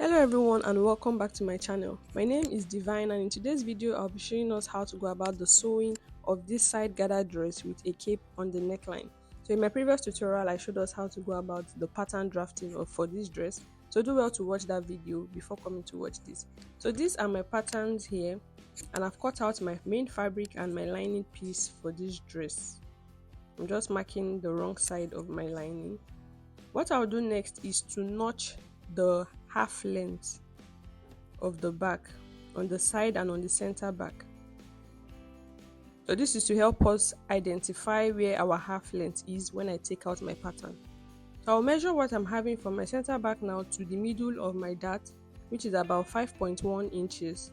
Hello everyone and welcome back to my channel. My name is Divine and in today's video I'll be showing us how to go about the sewing of this side gathered dress with a cape on the neckline. So in my previous tutorial I showed us how to go about the pattern drafting for this dress. So do well to watch that video before coming to watch this. So these are my patterns here and I've cut out my main fabric and my lining piece for this dress. I'm just marking the wrong side of my lining. What I'll do next is to notch the half length of the back on the side and on the center back. So this is to help us identify where our half length is when I take out my pattern. So I'll measure what I'm having from my center back now to the middle of my dart, which is about 5.1 inches.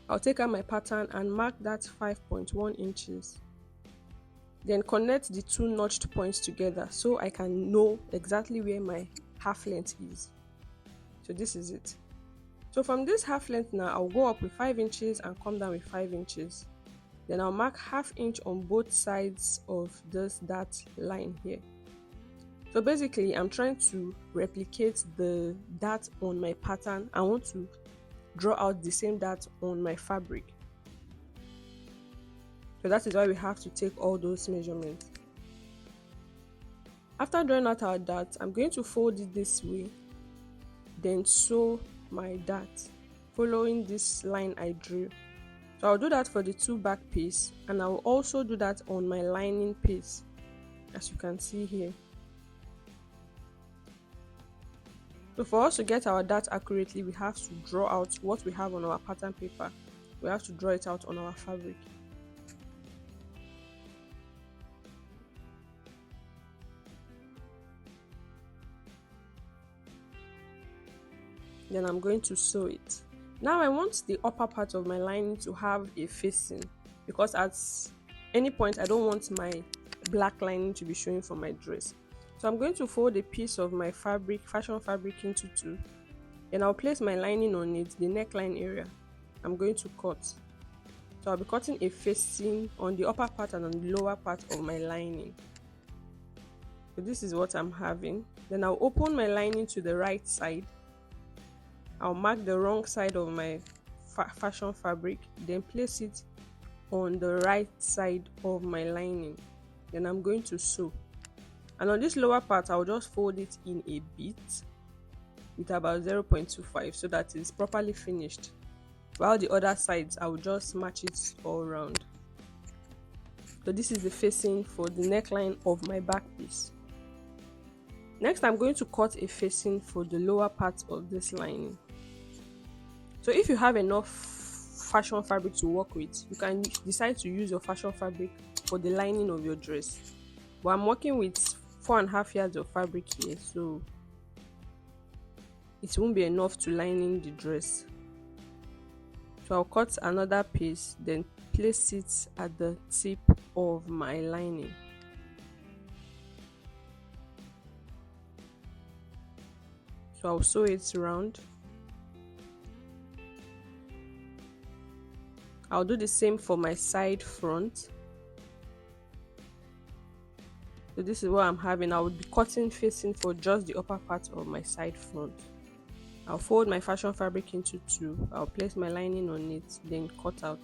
I'll take out my pattern and mark that 5.1 inches. Then connect the two notched points together so I can know exactly where my half length is. So this is it. So from this half length now, I'll go up with 5 inches and come down with 5 inches. Then I'll mark half inch on both sides of this dart line here. So basically, I'm trying to replicate the dart on my pattern. I want to draw out the same dart on my fabric. So that is why we have to take all those measurements. After drawing out our dart, I'm going to fold it this way, then sew my dart following this line I drew. So I'll do that for the two back piece and I will also do that on my lining piece, as you can see here. So for us to get our dart accurately, we have to draw out what we have on our pattern paper. We have to draw it out on our fabric. Then I'm going to sew it. Now I want the upper part of my lining to have a facing, because at any point I don't want my black lining to be showing from my dress. So I'm going to fold a piece of my fabric, fashion fabric, into two. Then I'll place my lining on it, the neckline area. I'm going to cut. So I'll be cutting a facing on the upper part and on the lower part of my lining. So this is what I'm having. Then I'll open my lining to the right side. I'll mark the wrong side of my fashion fabric, then place it on the right side of my lining. Then I'm going to sew. And on this lower part, I'll just fold it in a bit with about 0.25 so that it's properly finished. While the other sides, I'll just match it all around. So this is the facing for the neckline of my back piece. Next, I'm going to cut a facing for the lower part of this lining. So if you have enough fashion fabric to work with, you can decide to use your fashion fabric for the lining of your dress. But I'm working with 4.5 yards of fabric here, so it won't be enough to lining the dress. So I'll cut another piece, then place it at the tip of my lining. So I'll sew it round. I'll do the same for my side front. So this is what I'm having. I will be cutting facing for just the upper part of my side front. I'll fold my fashion fabric into two. I'll place my lining on it, then cut out.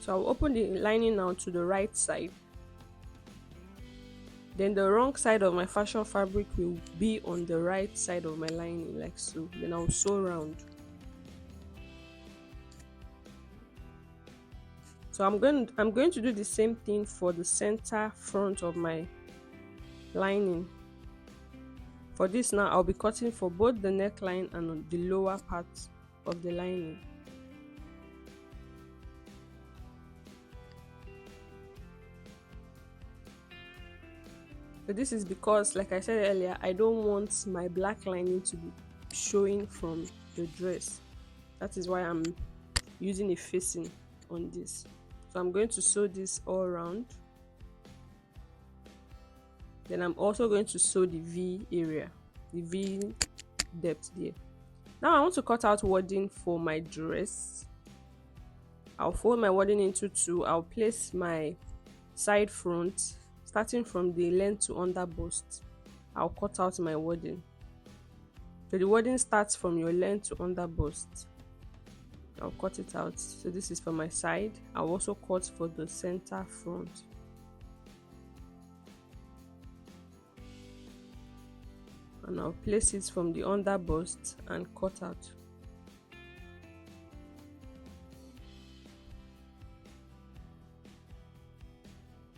So I'll open the lining now to the right side. Then the wrong side of my fashion fabric will be on the right side of my lining, like so. Then I'll sew round. So I'm going to do the same thing for the center front of my lining. For this now, I'll be cutting for both the neckline and on the lower part of the lining. So this is because, like I said earlier, I don't want my black lining to be showing from the dress. That is why I'm using a facing on this. So I'm going to sew this all around. Then I'm also going to sew the V area, the V depth there. Now I want to cut out wording for my dress. I'll fold my wadding into two. I'll place my side front starting from the length to under bust. I'll cut out my wadding. So the wadding starts from your length to under bust. I'll cut it out. So this is for my side. I'll also cut for the center front. And I'll place it from the under bust and cut out.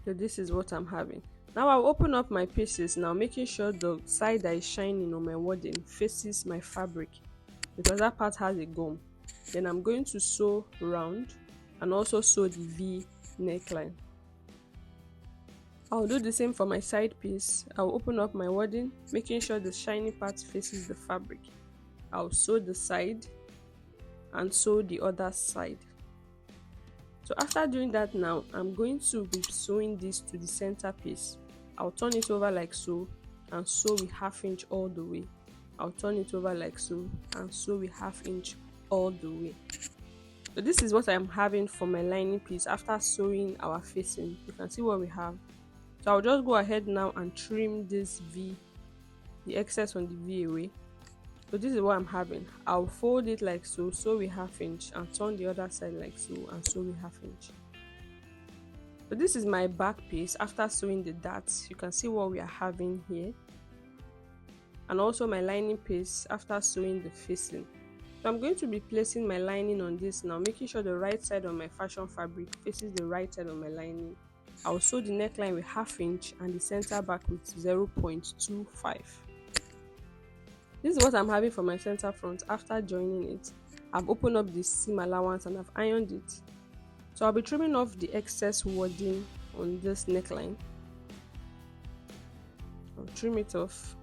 So this is what I'm having. Now I'll open up my pieces now, making sure the side that is shining on my wadding faces my fabric, because that part has a gum. Then I'm going to sew round and also sew the V neckline. I'll do the same for my side piece. I'll open up my wadding, making sure the shiny part faces the fabric. I'll sew the side and sew the other side. So after doing that now, I'm going to be sewing this to the center piece. I'll turn it over like so and sew with 1/2 inch all the way. I'll turn it over like so and sew with 1/2 inch all the way. So this is what I'm having for my lining piece after sewing our facing. You can see what we have. So I'll just go ahead now and trim this V, the excess on the V away. So this is what I'm having. I'll fold it like so, sew with 1/2 inch and turn the other side like so and sew with 1/2 inch. So this is my back piece after sewing the darts. You can see what we are having here. And also my lining piece after sewing the facing. So I'm going to be placing my lining on this now, making sure the right side of my fashion fabric faces the right side of my lining. I'll sew the neckline with 1/2 inch and the center back with 0.25. This is what I'm having for my center front after joining it. I've opened up the seam allowance and I've ironed it. So I'll be trimming off the excess wadding on this neckline. I'll trim it off.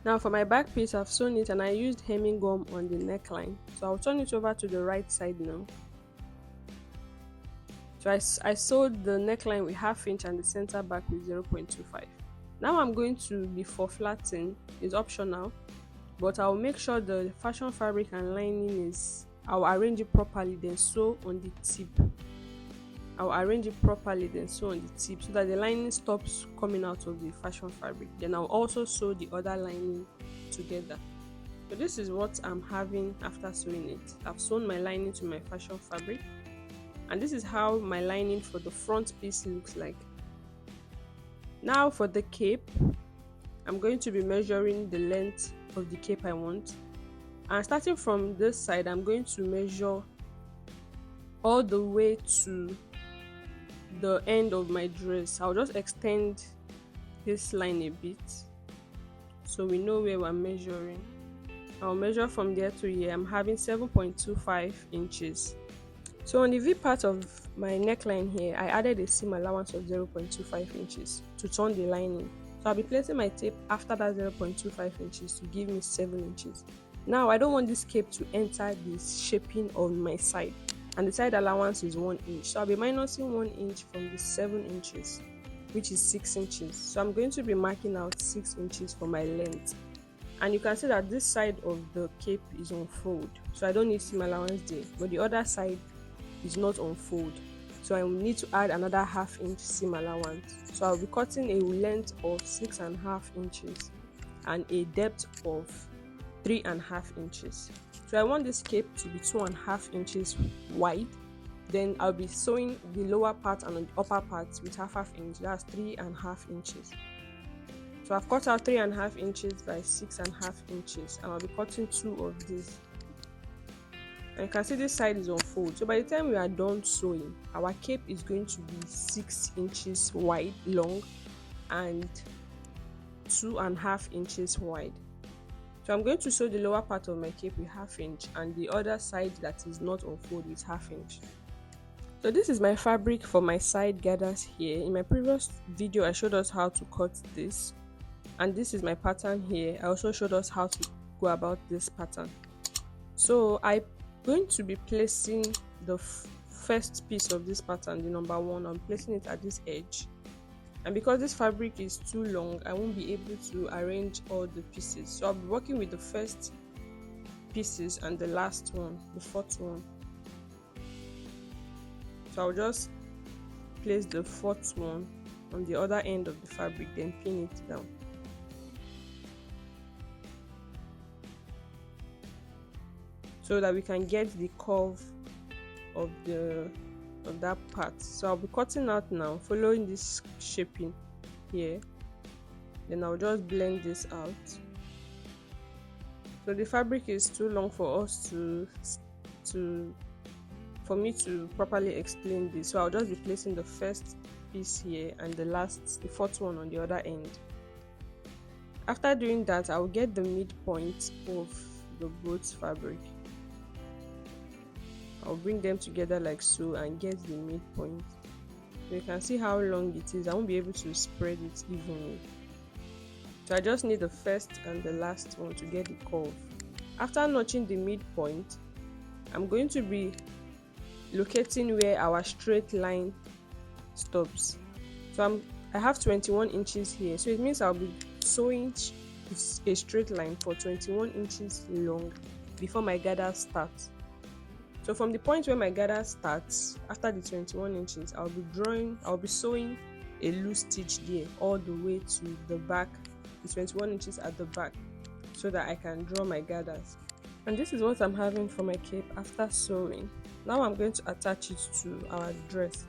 Now for my back piece, I've sewn it and I used hemming gum on the neckline. So I'll turn it over to the right side now. So I sewed the neckline with 1/2 inch and the center back with 0.25. Now I'm going to be for flattening. It's optional, but I'll make sure the fashion fabric and lining is, I'll arrange it properly, then sew on the tip. I'll arrange it properly, then sew on the tip so that the lining stops coming out of the fashion fabric. Then I'll also sew the other lining together. So this is what I'm having after sewing it. I've sewn my lining to my fashion fabric, and this is how my lining for the front piece looks like. Now for the cape, I'm going to be measuring the length of the cape I want, and starting from this side, I'm going to measure all the way to the end of my dress. I'll just extend this line a bit so we know where we're measuring. I'll measure from there to here. I'm having 7.25 inches. So on the V part of my neckline here, I added a seam allowance of 0.25 inches to turn the lining. So I'll be placing my tape after that 0.25 inches to give me 7 inches. Now I don't want this cape to enter the shaping of my side, and the side allowance is 1 inch. So I'll be minusing 1 inch from the 7 inches, which is 6 inches. So I'm going to be marking out 6 inches for my length. And you can see that this side of the cape is on fold, so I don't need seam allowance there, but the other side is not on fold, so I will need to add another 1/2 inch seam allowance. So I'll be cutting a length of 6.5 inches and a depth of 3.5 inches. So I want this cape to be 2.5 inches wide. Then I'll be sewing the lower part and the upper part with 1/2 inch. That's 3.5 inches. So I've cut out 3.5 inches by 6.5 inches, and I'll be cutting 2 of these. And you can see this side is on fold. So by the time we are done sewing, our cape is going to be 6 inches wide long and 2.5 inches wide. So I'm going to sew the lower part of my cape with 1/2 inch and the other side that is not on fold with 1/2 inch. So this is my fabric for my side gathers here. In my previous video, I showed us how to cut this, and this is my pattern here. I also showed us how to go about this pattern. So I'm going to be placing the first piece of this pattern, the number 1. I'm placing it at this edge, and because this fabric is too long, I won't be able to arrange all the pieces. So I'll be working with the first pieces and the last one, the fourth one. So I'll just place the fourth one on the other end of the fabric, then pin it down. So that we can get the curve of that part. So I'll be cutting out now, following this shaping here. Then I'll just blend this out. So the fabric is too long for us for me to properly explain this. So I'll just be placing the first piece here and the fourth one on the other end. After doing that, I'll get the midpoint of the both fabric. I'll bring them together like so and get the midpoint. So you can see how long it is. I won't be able to spread it evenly. So I just need the first and the last one to get the curve. After notching the midpoint, I'm going to be locating where our straight line stops. So I have 21 inches here, so it means I'll be sewing a straight line for 21 inches long before my gather starts. So from the point where my gather starts, after the 21 inches, I'll be sewing a loose stitch there all the way to the back, the 21 inches at the back, so that I can draw my gathers. And this is what I'm having for my cape after sewing. Now I'm going to attach it to our dress.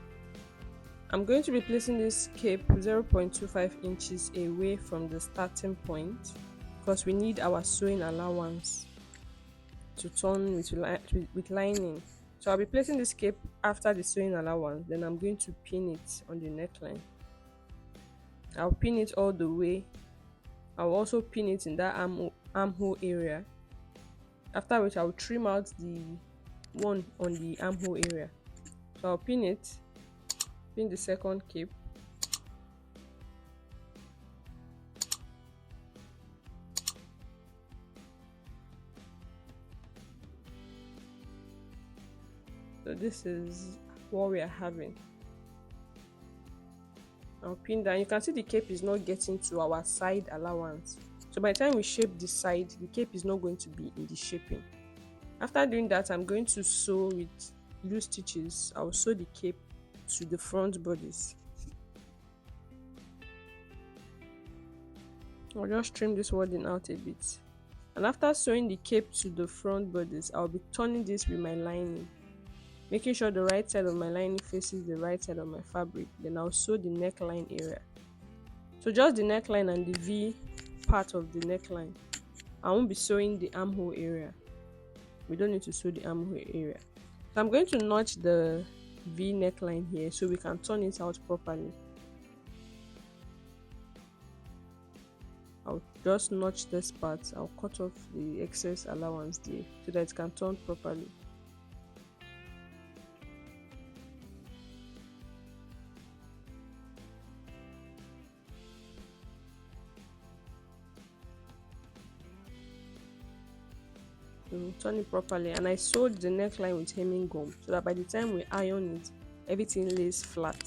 I'm going to be placing this cape 0.25 inches away from the starting point because we need our sewing allowance to turn with lining. So I'll be placing this cape after the sewing allowance, then I'm going to pin it on the neckline. I'll pin it all the way. I'll also pin it in that armhole area, after which I'll trim out the one on the armhole area. So I'll pin the second cape, so this is what we are having. I'll pin that. You can see the cape is not getting to our side allowance, so by the time we shape the side, the cape is not going to be in the shaping. After doing that, I'm going to sew with loose stitches. I'll sew the cape to the front bodies. I'll just trim this wording out a bit. And after sewing the cape to the front bodies, I'll be turning this with my lining, making sure the right side of my lining faces the right side of my fabric. Then I'll sew the neckline area. So just the neckline and the V part of the neckline. I won't be sewing the armhole area. We don't need to sew the armhole area. So I'm going to notch the V neckline here so we can turn it out properly. I'll just notch this part. I'll cut off the excess allowance there so that it can turn properly. Turn it properly, and I sewed the neckline with hemming gum so that by the time we iron it, everything lays flat.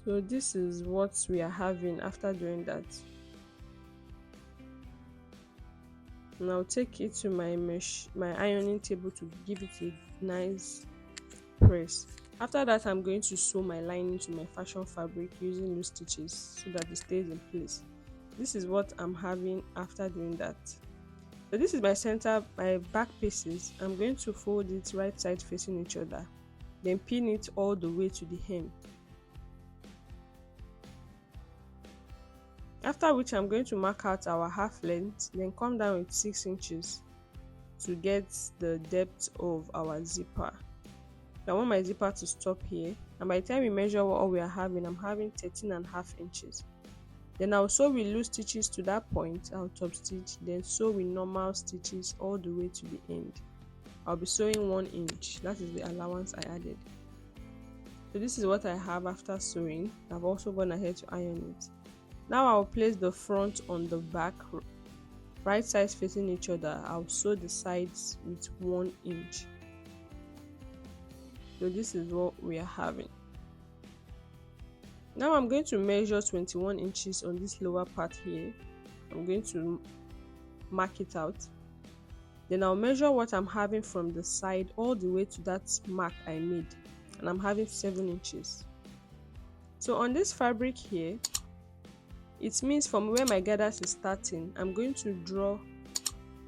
So this is what we are having after doing that. Now I'll take it to my ironing table to give it a nice press. After that, I'm going to sew my lining to my fashion fabric using loose stitches so that it stays in place. This is what I'm having after doing that. So this is my back pieces. I'm going to fold it right side facing each other, then pin it all the way to the hem. After which I'm going to mark out our half length, then come down with 6 inches to get the depth of our zipper. I want my zipper to stop here, and by the time we measure what we are having, I'm having 13.5 inches. Then I'll sew with loose stitches to that point. I'll top stitch, then sew with normal stitches all the way to the end. I'll be sewing 1 inch. That is the allowance I added. So this is what I have after sewing. I've also gone ahead to iron it. Now I'll place the front on the back, right sides facing each other. I'll sew the sides with 1 inch. So this is what we are having. Now I'm going to measure 21 inches on this lower part here. I'm going to mark it out. Then I'll measure what I'm having from the side all the way to that mark I made, and I'm having 7 inches. So on this fabric here, it means from where my gathers is starting, I'm going to draw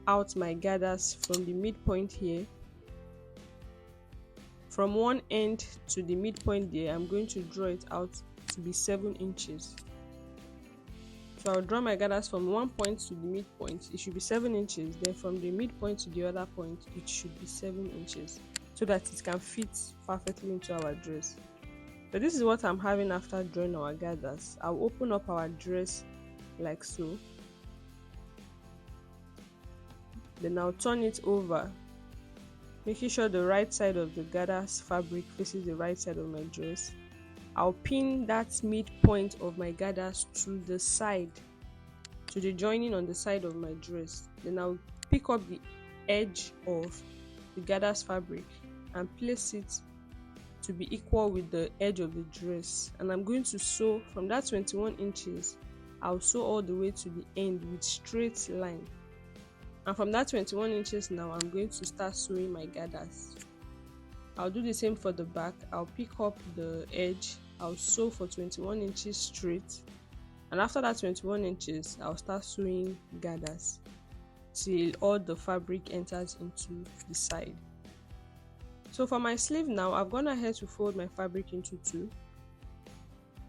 out my gathers from the midpoint here. From one end to the midpoint there, I'm going to draw it out to be 7 inches. So I'll draw my gathers from one point to the midpoint, it should be 7 inches. Then from the midpoint to the other point, it should be 7 inches, so that it can fit perfectly into our dress. So this is what I'm having after drawing our gathers. I'll open up our dress like so. Then I'll turn it over, making sure the right side of the gathers fabric faces the right side of my dress. I'll pin that midpoint of my gathers to the side, to the joining on the side of my dress. Then I'll pick up the edge of the gathers fabric and place it to be equal with the edge of the dress, and I'm going to sew from that 21 inches. I'll sew all the way to the end with straight line, and from that 21 inches now I'm going to start sewing my gathers. I'll do the same for the back. I'll pick up the edge, I'll sew for 21 inches straight, and after that 21 inches I'll start sewing gathers till all the fabric enters into the side. So for my sleeve now, I've gone ahead to fold my fabric into 2.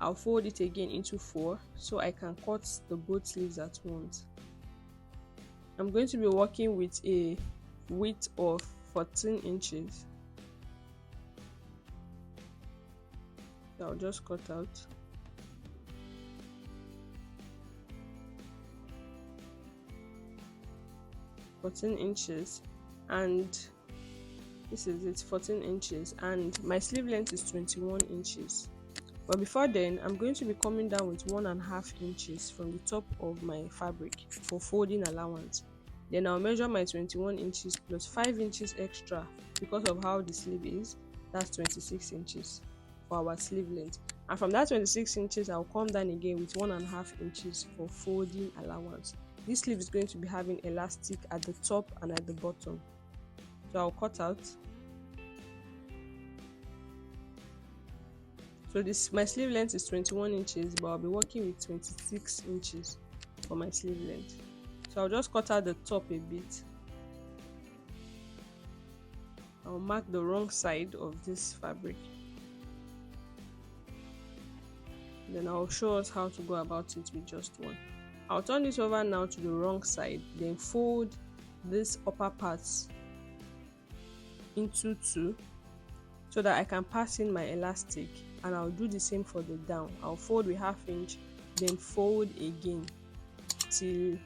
I'll fold it again into 4 so I can cut the both sleeves at once. I'm going to be working with a width of 14 inches. So I'll just cut out. $14, and this is it, 14 inches, and my sleeve length is 21 inches. But before then, I'm going to be coming down with 1.5 inches from the top of my fabric for folding allowance. Then I'll measure my 21 inches plus 5 inches extra because of how the sleeve is. That's 26 inches for our sleeve length. And from that 26 inches, I'll come down again with 1.5 inches for folding allowance. This sleeve is going to be having elastic at the top and at the bottom. So I'll cut out. So my sleeve length is 21 inches, but I'll be working with 26 inches for my sleeve length. So I'll just cut out the top a bit. I'll mark the wrong side of this fabric. Then I'll show us how to go about it with just one. I'll turn this over now to the wrong side, then fold this upper parts into 2 so that I can pass in my elastic, and I'll do the same for the down. I'll fold with 1/2 inch, then fold again till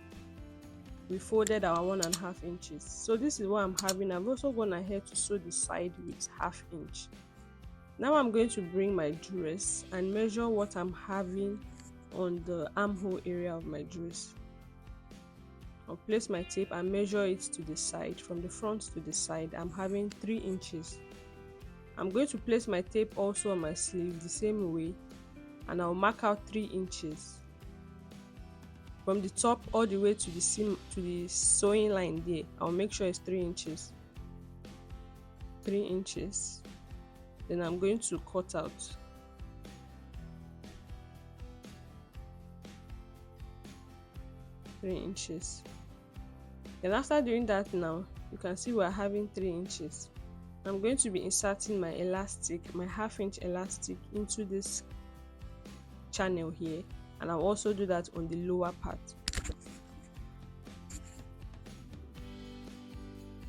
we folded our 1.5 inches. So this is what I'm having. I've also gone ahead to sew the side with 1/2 inch. Now I'm going to bring my dress and measure what I'm having on the armhole area of my dress. I'll place my tape and measure it to the side. From the front to the side, I'm having 3 inches. I'm going to place my tape also on my sleeve the same way, and I'll mark out 3 inches. From the top all the way to the seam, to the sewing line there, I'll make sure it's 3 inches. 3 inches. Then I'm going to cut out. Three inches. Then after doing that now, you can see we're having 3 inches. I'm going to be inserting my elastic, my 1/2 inch elastic, into this channel here, and I'll also do that on the lower part.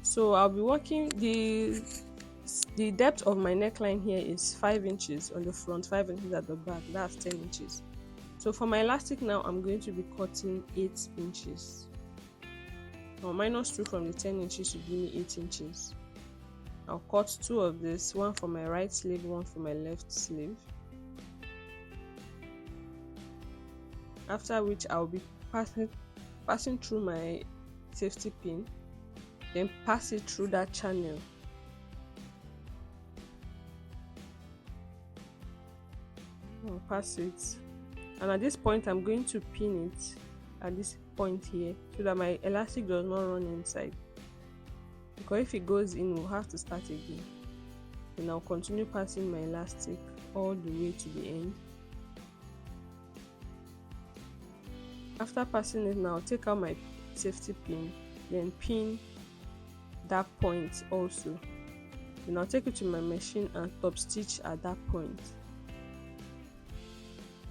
So I'll be working the depth of my neckline here is 5 inches on the front, 5 inches at the back. That's 10 inches. So for my elastic now, I'm going to be cutting 8 inches. I'll minus 2 from the 10 inches to give me 8 inches. I'll cut 2 of this, one for my right sleeve, one for my left sleeve. After which I'll be passing through my safety pin, then pass it through that channel. I'll pass it, and at this point I'm going to pin it at this point here so that my elastic does not run inside, because if it goes in we'll have to start again. Then I'll continue passing my elastic all the way to the end. After passing it, now I'll take out my safety pin, then pin that point also. Then I'll take it to my machine and top stitch at that point.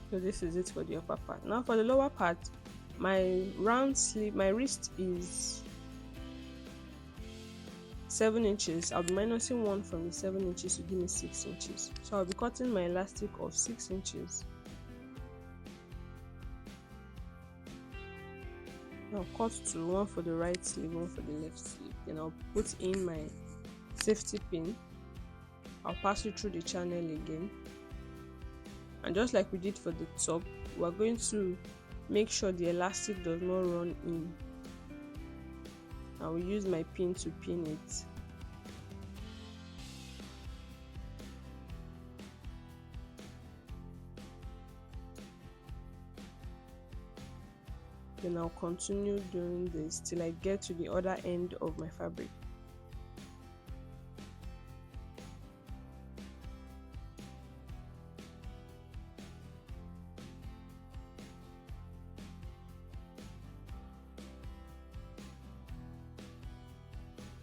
So this is it for the upper part. Now for the lower part, my round sleeve, my wrist is 7 inches. I'll be minusing 1 from the 7 inches to give me 6 inches. So I'll be cutting my elastic of 6 inches. I'll cut to 1 for the right sleeve, 1 for the left sleeve. Then I'll put in my safety pin. I'll pass it through the channel again. And just like we did for the top, we're going to make sure the elastic does not run in. I will use my pin to pin it. Then I'll continue doing this till I get to the other end of my fabric.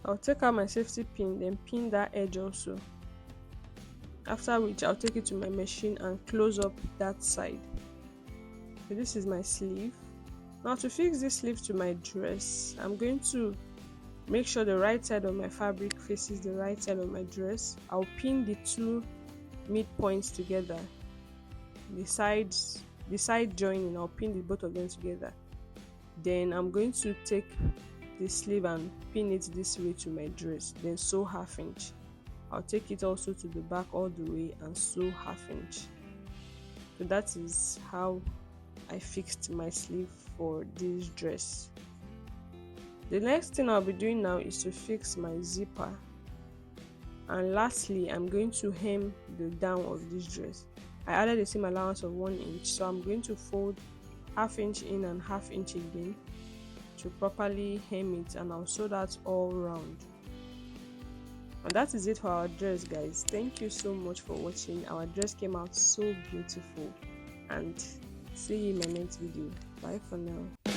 I'll take out my safety pin, then pin that edge also. After which I'll take it to my machine and close up that side. So this is my sleeve. Now to fix this sleeve to my dress, I'm going to make sure the right side of my fabric faces the right side of my dress. I'll pin the two midpoints together. The side joining, I'll pin the both of them together. Then I'm going to take the sleeve and pin it this way to my dress, then sew 1/2 inch. I'll take it also to the back all the way and sew 1/2 inch. So that is how I fixed my sleeve for this dress. The next thing I'll be doing now is to fix my zipper, and lastly I'm going to hem the down of this dress. I added a seam allowance of 1 inch, so I'm going to fold 1/2 inch in and 1/2 inch again to properly hem it, and I'll sew that all round. And that is it for our dress, guys. Thank you so much for watching. Our dress came out so beautiful, and see you in my next video. Bye for now.